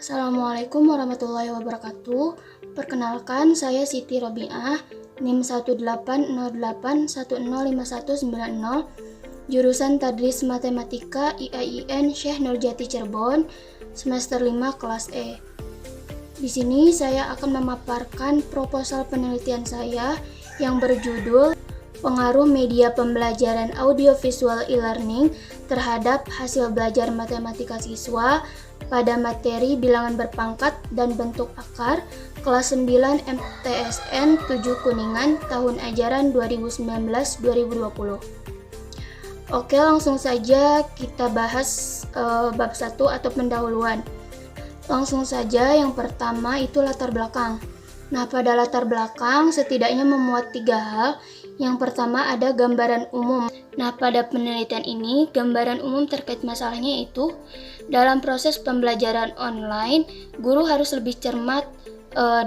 Assalamualaikum warahmatullahi wabarakatuh. Perkenalkan, saya Siti Robiah, NIM 18081015190, jurusan Tadris Matematika IAIN Syekh Nurjati Cirebon, semester 5 kelas E. Di sini saya akan memaparkan proposal penelitian saya yang berjudul Pengaruh Media Pembelajaran Audiovisual e-learning terhadap hasil belajar matematika siswa pada materi bilangan berpangkat dan bentuk akar kelas 9 MTSN 7 Kuningan tahun ajaran 2019-2020. Oke, langsung saja kita bahas bab 1 atau pendahuluan. Langsung saja, yang pertama itu latar belakang. Nah, pada latar belakang setidaknya memuat 3 hal. Yang pertama ada gambaran umum. Nah, pada penelitian ini, gambaran umum terkait masalahnya yaitu dalam proses pembelajaran online, guru harus lebih cermat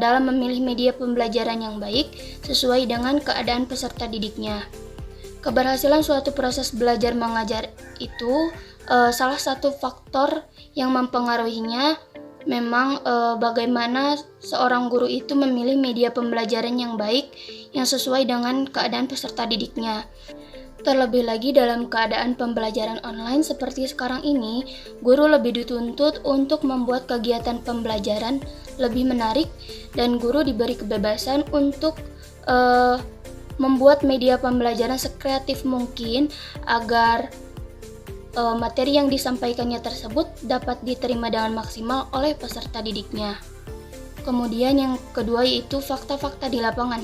dalam memilih media pembelajaran yang baik sesuai dengan keadaan peserta didiknya. Keberhasilan suatu proses belajar mengajar itu salah satu faktor yang mempengaruhinya memang bagaimana seorang guru itu memilih media pembelajaran yang baik yang sesuai dengan keadaan peserta didiknya. Terlebih lagi dalam keadaan pembelajaran online seperti sekarang ini, guru lebih dituntut untuk membuat kegiatan pembelajaran lebih menarik dan guru diberi kebebasan untuk membuat media pembelajaran sekreatif mungkin agar materi yang disampaikannya tersebut dapat diterima dengan maksimal oleh peserta didiknya. Kemudian yang kedua yaitu fakta-fakta di lapangan.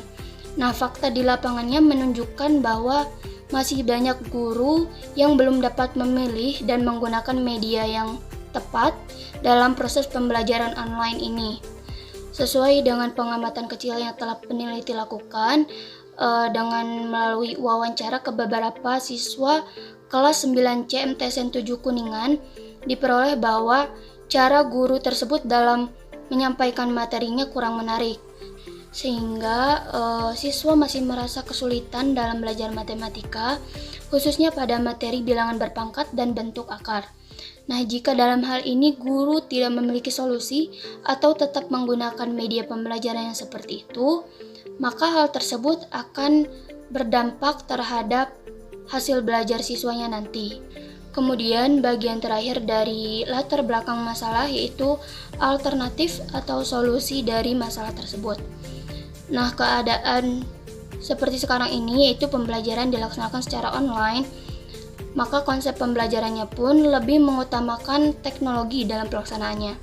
Nah, fakta di lapangannya menunjukkan bahwa masih banyak guru yang belum dapat memilih dan menggunakan media yang tepat dalam proses pembelajaran online ini. Sesuai dengan pengamatan kecil yang telah peneliti lakukan, dengan melalui wawancara ke beberapa siswa kelas 9C MTSN 7 Kuningan, diperoleh bahwa cara guru tersebut dalam menyampaikan materinya kurang menarik, sehingga siswa masih merasa kesulitan dalam belajar matematika, khususnya pada materi bilangan berpangkat dan bentuk akar. Nah, jika dalam hal ini guru tidak memiliki solusi atau tetap menggunakan media pembelajaran yang seperti itu, maka hal tersebut akan berdampak terhadap hasil belajar siswanya nanti. Kemudian bagian terakhir dari latar belakang masalah yaitu alternatif atau solusi dari masalah tersebut. Nah, keadaan seperti sekarang ini yaitu pembelajaran dilaksanakan secara online, maka konsep pembelajarannya pun lebih mengutamakan teknologi dalam pelaksanaannya.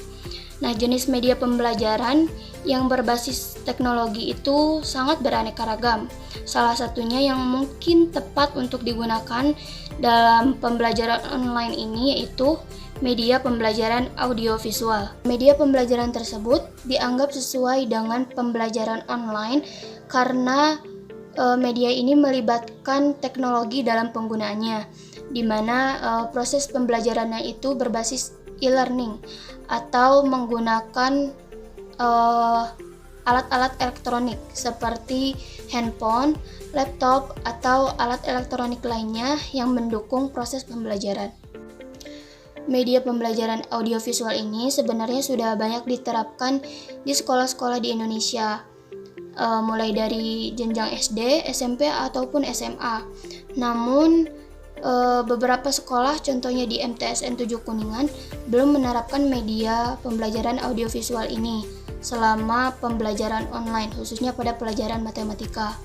Nah, jenis media pembelajaran yang berbasis teknologi itu sangat beraneka ragam. Salah satunya yang mungkin tepat untuk digunakan dalam pembelajaran online ini yaitu media pembelajaran audiovisual. Media pembelajaran tersebut dianggap sesuai dengan pembelajaran online karena media ini melibatkan teknologi dalam penggunaannya, di mana proses pembelajarannya itu berbasis e-learning atau menggunakan alat-alat elektronik seperti handphone, laptop, atau alat elektronik lainnya yang mendukung proses pembelajaran. Media pembelajaran audiovisual ini sebenarnya sudah banyak diterapkan di sekolah-sekolah di Indonesia, mulai dari jenjang SD, SMP, ataupun SMA. Namun, beberapa sekolah, contohnya di MTSN 7 Kuningan, belum menerapkan media pembelajaran audiovisual ini selama pembelajaran online, khususnya pada pelajaran matematika.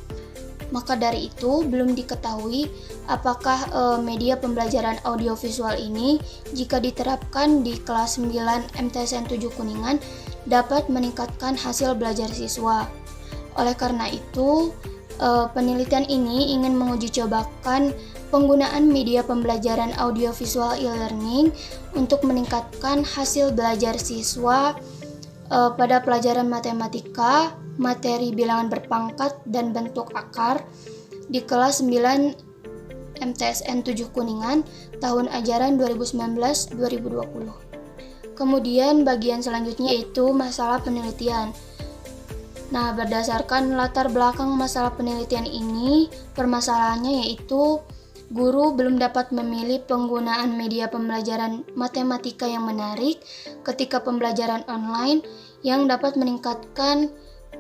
Maka dari itu, belum diketahui apakah media pembelajaran audiovisual ini jika diterapkan di kelas 9 MTSN 7 Kuningan dapat meningkatkan hasil belajar siswa. Oleh karena itu, penelitian ini ingin menguji cobakan penggunaan media pembelajaran audiovisual e-learning untuk meningkatkan hasil belajar siswa pada pelajaran matematika, materi bilangan berpangkat dan bentuk akar di kelas 9 MTSN 7 Kuningan tahun ajaran 2019-2020. Kemudian bagian selanjutnya yaitu masalah penelitian. Nah, berdasarkan latar belakang masalah penelitian ini, permasalahannya yaitu guru belum dapat memilih penggunaan media pembelajaran matematika yang menarik ketika pembelajaran online yang dapat meningkatkan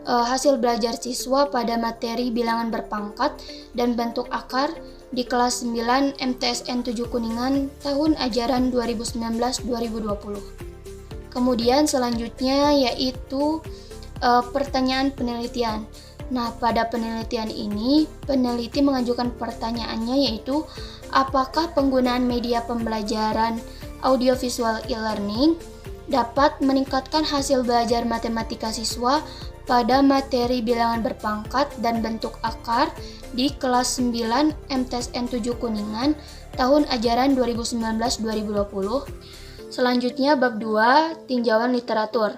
hasil belajar siswa pada materi bilangan berpangkat dan bentuk akar di kelas 9 MTSN 7 Kuningan tahun ajaran 2019-2020. Kemudian selanjutnya yaitu pertanyaan penelitian. Nah, pada penelitian ini, peneliti mengajukan pertanyaannya yaitu apakah penggunaan media pembelajaran audiovisual e-learning dapat meningkatkan hasil belajar matematika siswa pada materi bilangan berpangkat dan bentuk akar di kelas 9 MTSN 7 Kuningan tahun ajaran 2019-2020. Selanjutnya bab 2, tinjauan literatur.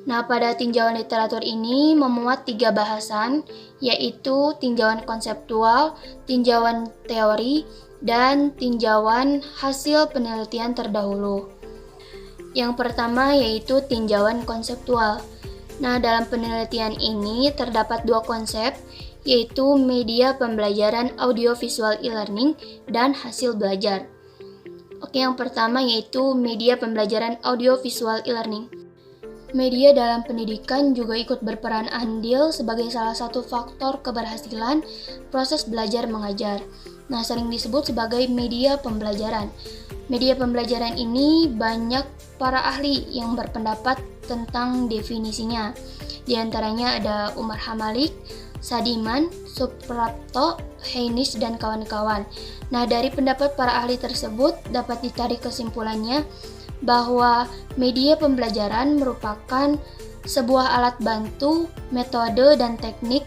Nah, pada tinjauan literatur ini memuat 3 bahasan, yaitu tinjauan konseptual, tinjauan teori, dan tinjauan hasil penelitian terdahulu. Yang pertama yaitu tinjauan konseptual. Nah, dalam penelitian ini terdapat 2 konsep, yaitu media pembelajaran audiovisual e-learning dan hasil belajar. Oke, yang pertama yaitu media pembelajaran audiovisual e-learning. Media dalam pendidikan juga ikut berperan andil sebagai salah satu faktor keberhasilan proses belajar mengajar. Nah, sering disebut sebagai media pembelajaran. Media pembelajaran ini banyak para ahli yang berpendapat tentang definisinya. Di antaranya ada Umar Hamalik, Sadiman, Suprapto, Heinis, dan kawan-kawan. Nah, dari pendapat para ahli tersebut dapat ditarik kesimpulannya bahwa media pembelajaran merupakan sebuah alat bantu, metode, dan teknik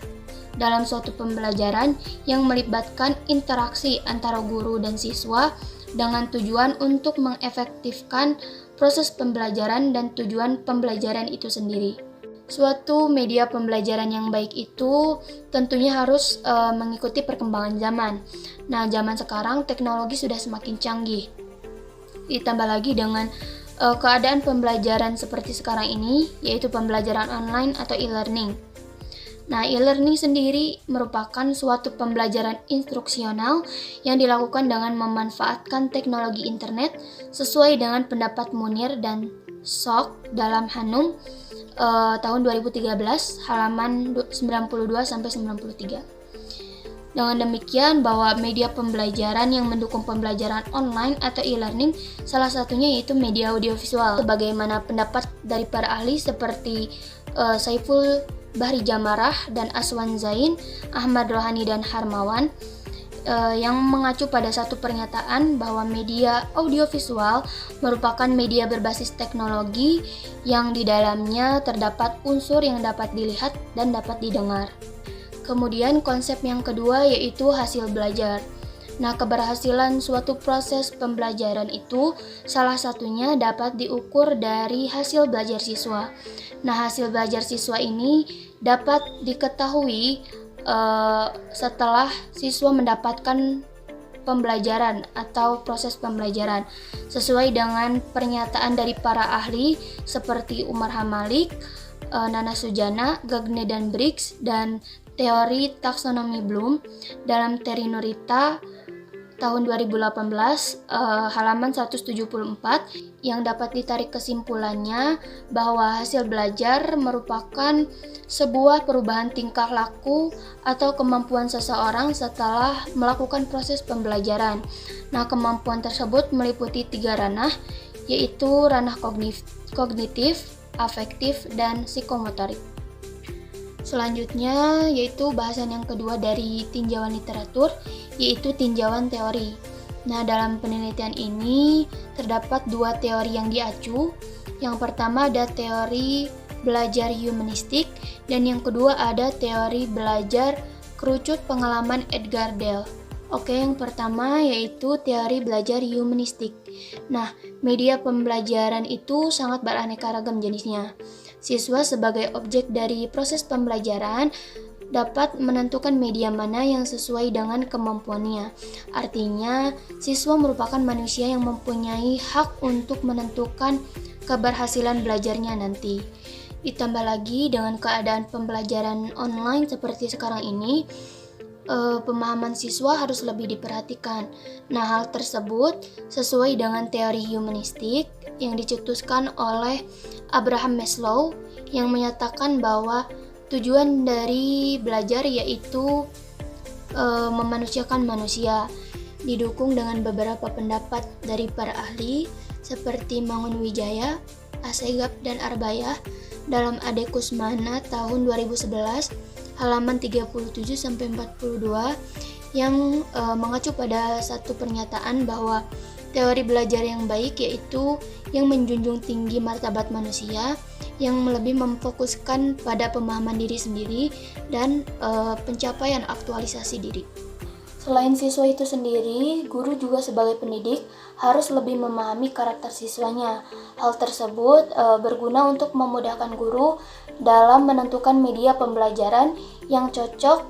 dalam suatu pembelajaran yang melibatkan interaksi antara guru dan siswa dengan tujuan untuk mengefektifkan proses pembelajaran dan tujuan pembelajaran itu sendiri. Suatu media pembelajaran yang baik itu tentunya harus mengikuti perkembangan zaman. Nah, zaman sekarang teknologi sudah semakin canggih. Ditambah lagi dengan keadaan pembelajaran seperti sekarang ini, yaitu pembelajaran online atau e-learning. Nah, e-learning sendiri merupakan suatu pembelajaran instruksional yang dilakukan dengan memanfaatkan teknologi internet sesuai dengan pendapat Munir dan Sok dalam Hanum tahun 2013 halaman 92-93. Dengan demikian bahwa media pembelajaran yang mendukung pembelajaran online atau e-learning salah satunya yaitu media audiovisual. Sebagaimana pendapat dari para ahli seperti Saiful Bahri Jamarah dan Aswan Zain, Ahmad Rohani dan Harmawan yang mengacu pada satu pernyataan bahwa media audiovisual merupakan media berbasis teknologi yang di dalamnya terdapat unsur yang dapat dilihat dan dapat didengar. Kemudian konsep yang kedua yaitu hasil belajar. Nah, keberhasilan suatu proses pembelajaran itu salah satunya dapat diukur dari hasil belajar siswa. Nah, hasil belajar siswa ini dapat diketahui setelah siswa mendapatkan pembelajaran atau proses pembelajaran sesuai dengan pernyataan dari para ahli seperti Umar Hamalik, Nana Sujana, Gagne dan Briggs, dan teori taksonomi Bloom dalam Terinurita tahun 2018 halaman 174 yang dapat ditarik kesimpulannya bahwa hasil belajar merupakan sebuah perubahan tingkah laku atau kemampuan seseorang setelah melakukan proses pembelajaran. Nah, kemampuan tersebut meliputi 3 ranah, yaitu ranah kognitif, afektif, dan psikomotorik. Selanjutnya yaitu bahasan yang kedua dari tinjauan literatur, yaitu tinjauan teori. Nah, dalam penelitian ini terdapat 2 teori yang diacu. Yang pertama ada teori belajar humanistik dan yang kedua ada teori belajar kerucut pengalaman Edgar Dale. Oke, yang pertama yaitu teori belajar humanistik. Nah, media pembelajaran itu sangat beraneka ragam jenisnya. Siswa sebagai objek dari proses pembelajaran dapat menentukan media mana yang sesuai dengan kemampuannya. Artinya, siswa merupakan manusia yang mempunyai hak untuk menentukan keberhasilan belajarnya nanti. Ditambah lagi dengan keadaan pembelajaran online seperti sekarang ini, pemahaman siswa harus lebih diperhatikan. Nah, hal tersebut sesuai dengan teori humanistik yang dicetuskan oleh Abraham Maslow yang menyatakan bahwa tujuan dari belajar yaitu memanusiakan manusia, didukung dengan beberapa pendapat dari para ahli seperti Mangunwijaya, Assegaf, dan Arbayah dalam Ade Kusmana tahun 2011 halaman 37-42 yang mengacu pada satu pernyataan bahwa teori belajar yang baik yaitu yang menjunjung tinggi martabat manusia, yang lebih memfokuskan pada pemahaman diri sendiri dan pencapaian aktualisasi diri. Selain siswa itu sendiri, guru juga sebagai pendidik harus lebih memahami karakter siswanya. Hal tersebut berguna untuk memudahkan guru dalam menentukan media pembelajaran yang cocok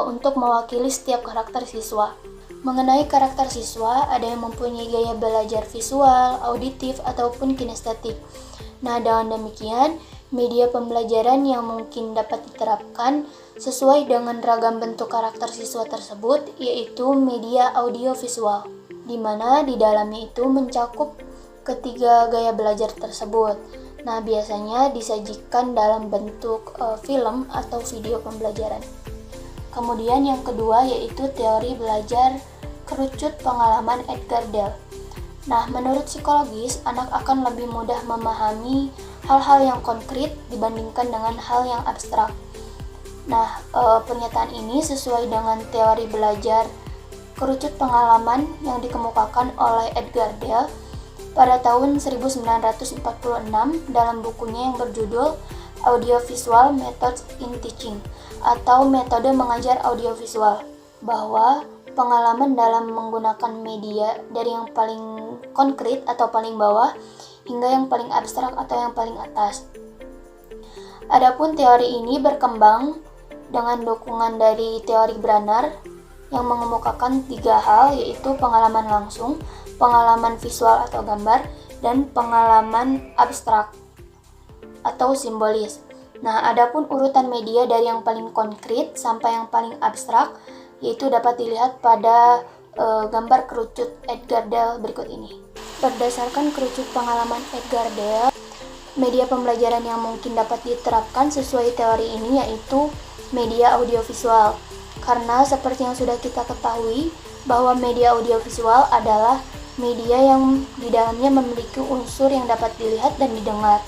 untuk mewakili setiap karakter siswa. Mengenai karakter siswa, ada yang mempunyai gaya belajar visual, auditif, ataupun kinestetik. Nah, dengan demikian, media pembelajaran yang mungkin dapat diterapkan sesuai dengan ragam bentuk karakter siswa tersebut, yaitu media audiovisual, di mana di dalamnya itu mencakup ketiga gaya belajar tersebut. Nah, biasanya disajikan dalam bentuk film atau video pembelajaran. Kemudian yang kedua yaitu teori belajar kerucut pengalaman Edgar Dale. Nah, menurut psikologis, anak akan lebih mudah memahami hal-hal yang konkret dibandingkan dengan hal yang abstrak. Nah, pernyataan ini sesuai dengan teori belajar kerucut pengalaman yang dikemukakan oleh Edgar Dale pada tahun 1946 dalam bukunya yang berjudul Audiovisual Methods in Teaching atau metode mengajar audiovisual, bahwa pengalaman dalam menggunakan media dari yang paling konkret atau paling bawah hingga yang paling abstrak atau yang paling atas. Adapun teori ini berkembang dengan dukungan dari teori Branner yang mengemukakan tiga hal, yaitu pengalaman langsung, pengalaman visual atau gambar, dan pengalaman abstrak atau simbolis. Nah, adapun urutan media dari yang paling konkret sampai yang paling abstrak yaitu dapat dilihat pada gambar kerucut Edgar Dale berikut ini. Berdasarkan kerucut pengalaman Edgar Dale, media pembelajaran yang mungkin dapat diterapkan sesuai teori ini yaitu media audiovisual. Karena seperti yang sudah kita ketahui bahwa media audiovisual adalah media yang di dalamnya memiliki unsur yang dapat dilihat dan didengar.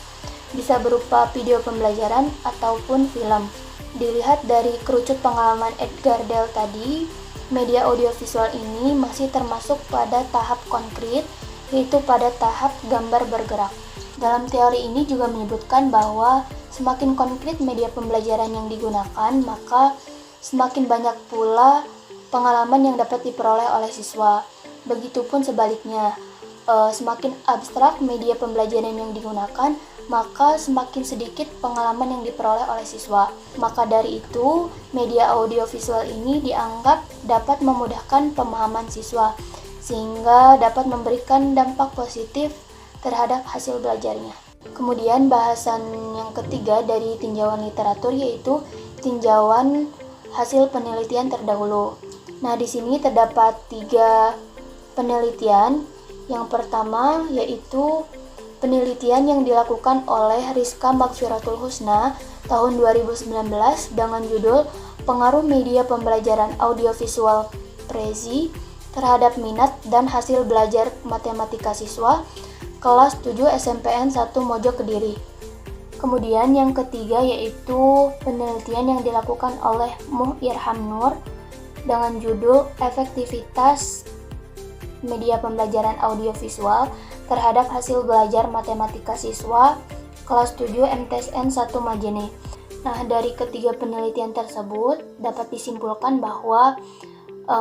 Bisa berupa video pembelajaran ataupun film. Dilihat dari kerucut pengalaman Edgar Dale tadi, media audiovisual ini masih termasuk pada tahap konkret, yaitu pada tahap gambar bergerak. Dalam teori ini juga menyebutkan bahwa semakin konkret media pembelajaran yang digunakan, maka semakin banyak pula pengalaman yang dapat diperoleh oleh siswa. Begitupun sebaliknya, semakin abstrak media pembelajaran yang digunakan, maka semakin sedikit pengalaman yang diperoleh oleh siswa. Maka dari itu, media audiovisual ini dianggap dapat memudahkan pemahaman siswa, sehingga dapat memberikan dampak positif terhadap hasil belajarnya. Kemudian bahasan yang ketiga dari tinjauan literatur yaitu tinjauan hasil penelitian terdahulu. Nah, di sini terdapat 3 penelitian. Yang pertama yaitu penelitian yang dilakukan oleh Rizka Magfiratul Husna tahun 2019 dengan judul Pengaruh Media Pembelajaran Audiovisual Prezi terhadap minat dan hasil belajar matematika siswa kelas 7 SMPN 1 Mojo Kediri. Kemudian yang ketiga yaitu penelitian yang dilakukan oleh Muh Irham Nur dengan judul Efektivitas Media Pembelajaran Audiovisual terhadap hasil belajar matematika siswa kelas 7 MTSN 1 Majene. Nah, dari ketiga penelitian tersebut dapat disimpulkan bahwa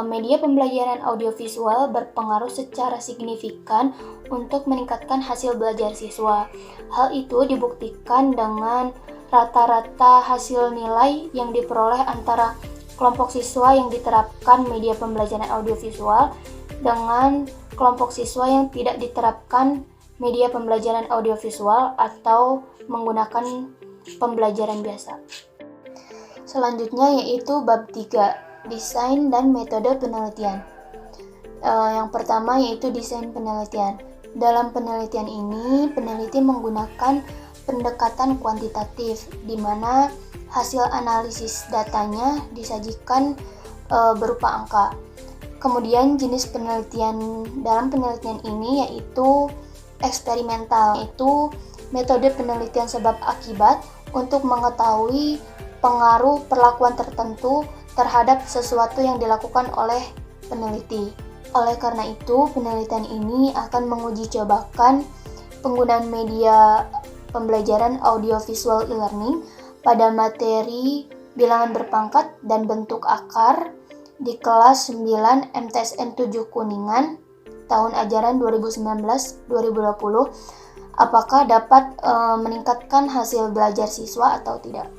media pembelajaran audiovisual berpengaruh secara signifikan untuk meningkatkan hasil belajar siswa. Hal itu dibuktikan dengan rata-rata hasil nilai yang diperoleh antara kelompok siswa yang diterapkan media pembelajaran audiovisual dengan kelompok siswa yang tidak diterapkan media pembelajaran audiovisual atau menggunakan pembelajaran biasa. Selanjutnya yaitu bab 3, desain dan metode penelitian. Yang pertama yaitu desain penelitian. Dalam penelitian ini, peneliti menggunakan pendekatan kuantitatif, di mana hasil analisis datanya disajikan berupa angka. Kemudian jenis penelitian dalam penelitian ini yaitu eksperimental, yaitu metode penelitian sebab akibat untuk mengetahui pengaruh perlakuan tertentu terhadap sesuatu yang dilakukan oleh peneliti. Oleh karena itu, penelitian ini akan menguji cobakan penggunaan media pembelajaran audiovisual e-learning pada materi bilangan berpangkat dan bentuk akar di kelas 9 MTSN 7 Kuningan tahun ajaran 2019-2020, apakah dapat meningkatkan hasil belajar siswa atau tidak.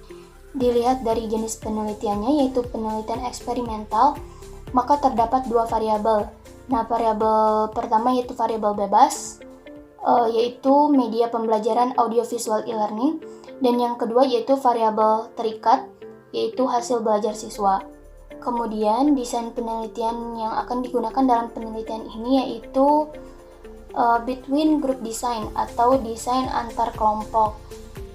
Dilihat dari jenis penelitiannya, yaitu penelitian eksperimental, maka terdapat dua variabel. Nah, variabel pertama yaitu variabel bebas, yaitu media pembelajaran audiovisual e-learning, dan yang kedua yaitu variabel terikat, yaitu hasil belajar siswa. Kemudian desain penelitian yang akan digunakan dalam penelitian ini yaitu between group design atau desain antar kelompok.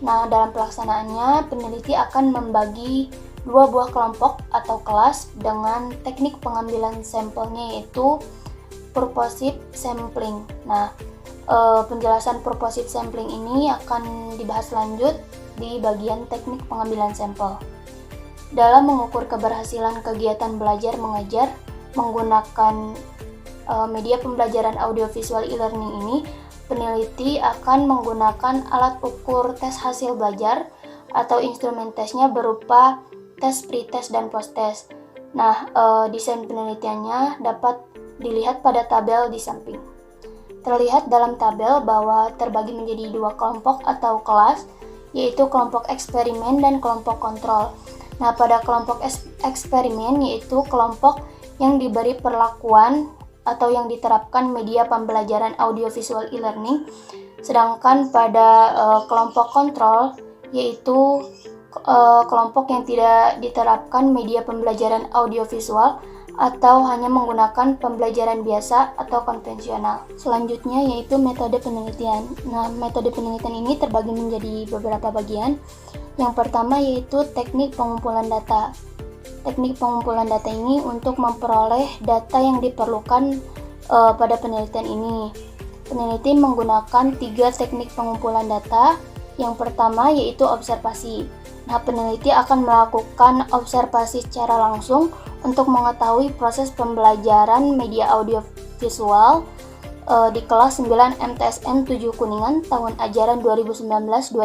Nah, dalam pelaksanaannya peneliti akan membagi dua buah kelompok atau kelas dengan teknik pengambilan sampelnya yaitu purposive sampling. Nah, penjelasan purposive sampling ini akan dibahas lanjut di bagian teknik pengambilan sampel. Dalam mengukur keberhasilan kegiatan belajar mengajar menggunakan media pembelajaran audiovisual e-learning ini, peneliti akan menggunakan alat ukur tes hasil belajar atau instrumen tesnya berupa tes pretest dan posttest. Nah, desain penelitiannya dapat dilihat pada tabel di samping. Terlihat dalam tabel bahwa terbagi menjadi dua kelompok atau kelas, yaitu kelompok eksperimen dan kelompok kontrol. Nah, pada kelompok eksperimen yaitu kelompok yang diberi perlakuan atau yang diterapkan media pembelajaran audiovisual e-learning, sedangkan pada kelompok kontrol yaitu kelompok yang tidak diterapkan media pembelajaran audiovisual atau hanya menggunakan pembelajaran biasa atau konvensional. Selanjutnya yaitu metode penelitian. Nah, metode penelitian ini terbagi menjadi beberapa bagian. Yang pertama yaitu teknik pengumpulan data. Teknik pengumpulan data ini untuk memperoleh data yang diperlukan pada penelitian ini. Peneliti menggunakan 3 teknik pengumpulan data. Yang pertama yaitu observasi. Nah, peneliti akan melakukan observasi secara langsung untuk mengetahui proses pembelajaran media audiovisual di kelas 9 MTSN 7 Kuningan tahun ajaran 2019-2020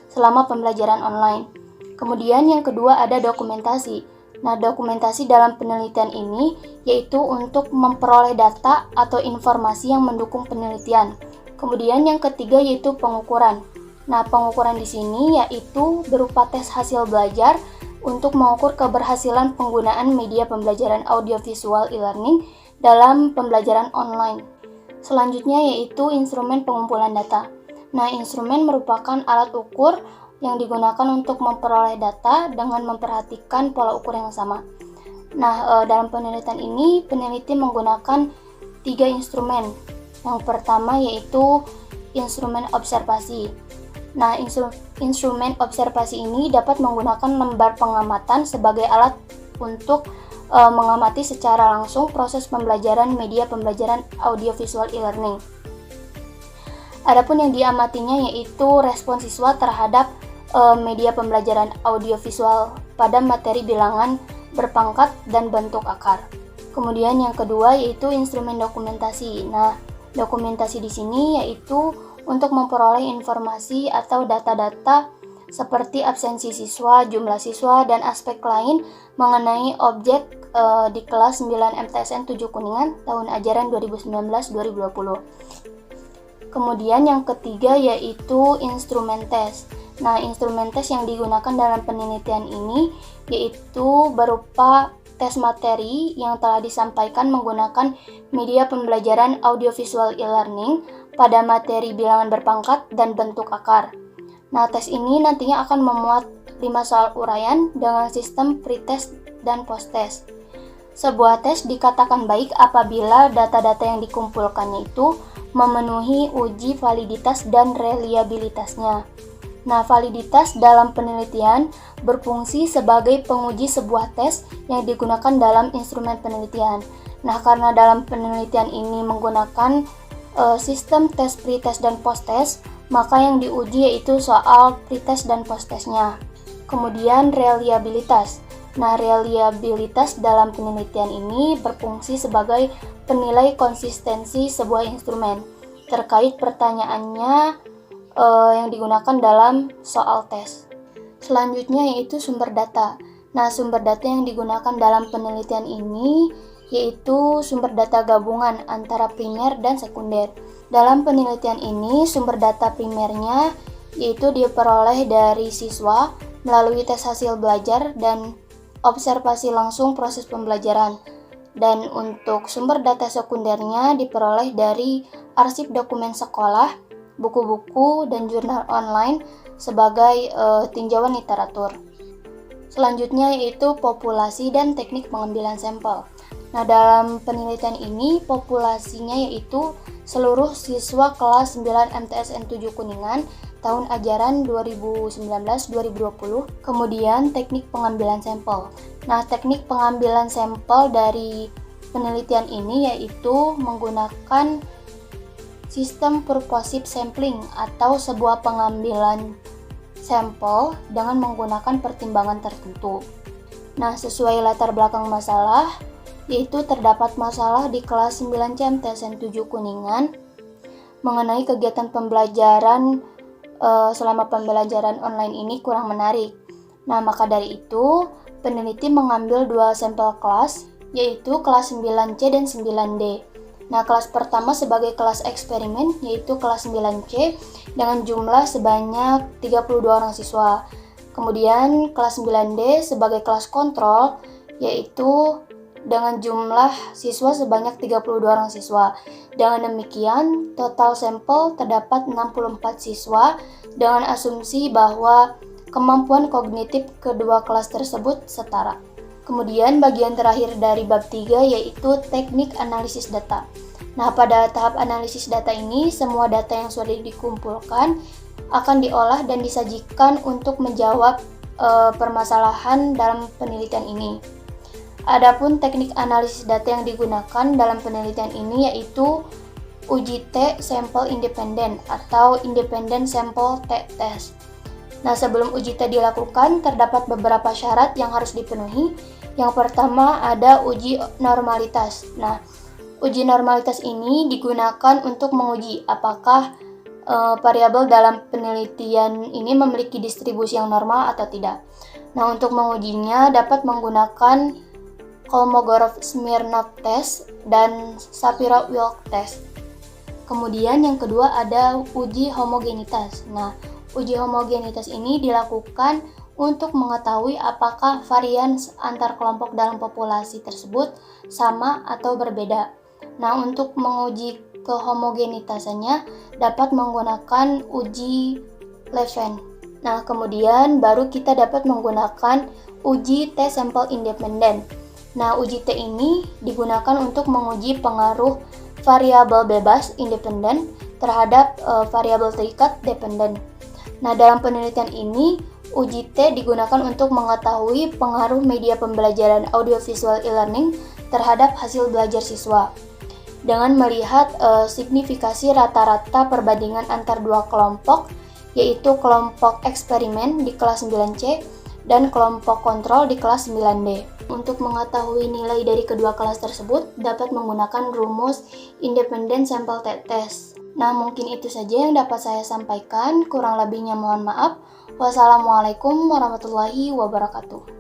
selama pembelajaran online. Kemudian yang kedua ada dokumentasi. Nah, dokumentasi dalam penelitian ini yaitu untuk memperoleh data atau informasi yang mendukung penelitian. Kemudian yang ketiga yaitu pengukuran. Nah, pengukuran di sini yaitu berupa tes hasil belajar untuk mengukur keberhasilan penggunaan media pembelajaran audiovisual e-learning dalam pembelajaran online. Selanjutnya yaitu instrumen pengumpulan data. Nah, instrumen merupakan alat ukur yang digunakan untuk memperoleh data dengan memperhatikan pola ukur yang sama. Nah, dalam penelitian ini, peneliti menggunakan 3 instrumen. Yang pertama yaitu instrumen observasi. Nah, instrumen observasi ini dapat menggunakan lembar pengamatan sebagai alat untuk mengamati secara langsung proses pembelajaran media pembelajaran audiovisual e-learning. Adapun yang diamatinya yaitu respon siswa terhadap media pembelajaran audiovisual pada materi bilangan berpangkat dan bentuk akar. Kemudian yang kedua yaitu instrumen dokumentasi. Nah, dokumentasi di sini yaitu untuk memperoleh informasi atau data-data seperti absensi siswa, jumlah siswa, dan aspek lain mengenai objek di kelas 9 MTSN 7 Kuningan tahun ajaran 2019-2020. Kemudian yang ketiga yaitu instrumen tes. Nah, instrumen tes yang digunakan dalam penelitian ini yaitu berupa tes materi yang telah disampaikan menggunakan media pembelajaran audiovisual e-learning pada materi bilangan berpangkat dan bentuk akar. Nah, tes ini nantinya akan memuat 5 soal uraian dengan sistem pretest dan post-test. Sebuah tes dikatakan baik apabila data-data yang dikumpulkannya itu memenuhi uji validitas dan reliabilitasnya. Nah, validitas dalam penelitian berfungsi sebagai penguji sebuah tes yang digunakan dalam instrumen penelitian. Nah, karena dalam penelitian ini menggunakan sistem tes pretest dan post-test, maka yang diuji yaitu soal pretest dan post-testnya. Kemudian reliabilitas. Nah, reliabilitas dalam penelitian ini berfungsi sebagai penilai konsistensi sebuah instrumen terkait pertanyaannya yang digunakan dalam soal tes. Selanjutnya yaitu sumber data. Nah, sumber data yang digunakan dalam penelitian ini yaitu sumber data gabungan antara primer dan sekunder. Dalam penelitian ini, sumber data primernya yaitu diperoleh dari siswa melalui tes hasil belajar dan observasi langsung proses pembelajaran. Dan untuk sumber data sekundernya diperoleh dari arsip dokumen sekolah, buku-buku, dan jurnal online sebagai tinjauan literatur. Selanjutnya yaitu populasi dan teknik pengambilan sampel. Nah, dalam penelitian ini populasinya yaitu seluruh siswa kelas 9 MTSN 7 Kuningan tahun ajaran 2019-2020. Kemudian teknik pengambilan sampel. Nah, teknik pengambilan sampel dari penelitian ini yaitu menggunakan sistem purposive sampling atau sebuah pengambilan sampel dengan menggunakan pertimbangan tertentu. Nah, sesuai latar belakang masalah, yaitu terdapat masalah di kelas 9C MTSN 7 Kuningan mengenai kegiatan pembelajaran selama pembelajaran online ini kurang menarik. Nah, maka dari itu, peneliti mengambil dua sampel kelas, yaitu kelas 9C dan 9D. Nah, kelas pertama sebagai kelas eksperimen, yaitu kelas 9C dengan jumlah sebanyak 32 orang siswa. Kemudian kelas 9D sebagai kelas kontrol, yaitu dengan jumlah siswa sebanyak 32 orang siswa. Dengan demikian, total sampel terdapat 64 siswa dengan asumsi bahwa kemampuan kognitif kedua kelas tersebut setara. Kemudian bagian terakhir dari bab 3 yaitu teknik analisis data. Nah, pada tahap analisis data ini, semua data yang sudah dikumpulkan akan diolah dan disajikan untuk menjawab permasalahan dalam penelitian ini. Adapun teknik analisis data yang digunakan dalam penelitian ini yaitu uji T sampel independen atau independent sample T-test. Nah, sebelum uji T dilakukan, terdapat beberapa syarat yang harus dipenuhi. Yang pertama ada uji normalitas. Nah, uji normalitas ini digunakan untuk menguji apakah variabel dalam penelitian ini memiliki distribusi yang normal atau tidak. Nah, untuk mengujinya dapat menggunakan Kolmogorov-Smirnov test dan Shapiro-Wilk test. Kemudian yang kedua ada uji homogenitas. Nah, uji homogenitas ini dilakukan untuk mengetahui apakah varian antar kelompok dalam populasi tersebut sama atau berbeda. Nah, untuk menguji kehomogenitasannya dapat menggunakan uji Leven. Nah, kemudian baru kita dapat menggunakan uji T sampel independen. Nah, uji T ini digunakan untuk menguji pengaruh variabel bebas independen terhadap variabel terikat dependen. Nah, dalam penelitian ini uji T digunakan untuk mengetahui pengaruh media pembelajaran audiovisual e-learning terhadap hasil belajar siswa dengan melihat signifikasi rata-rata perbandingan antar dua kelompok, yaitu kelompok eksperimen di kelas 9C dan kelompok kontrol di kelas 9D. Untuk mengetahui nilai dari kedua kelas tersebut dapat menggunakan rumus independent sample T-test. Nah, mungkin itu saja yang dapat saya sampaikan, kurang lebihnya mohon maaf. Wassalamualaikum warahmatullahi wabarakatuh.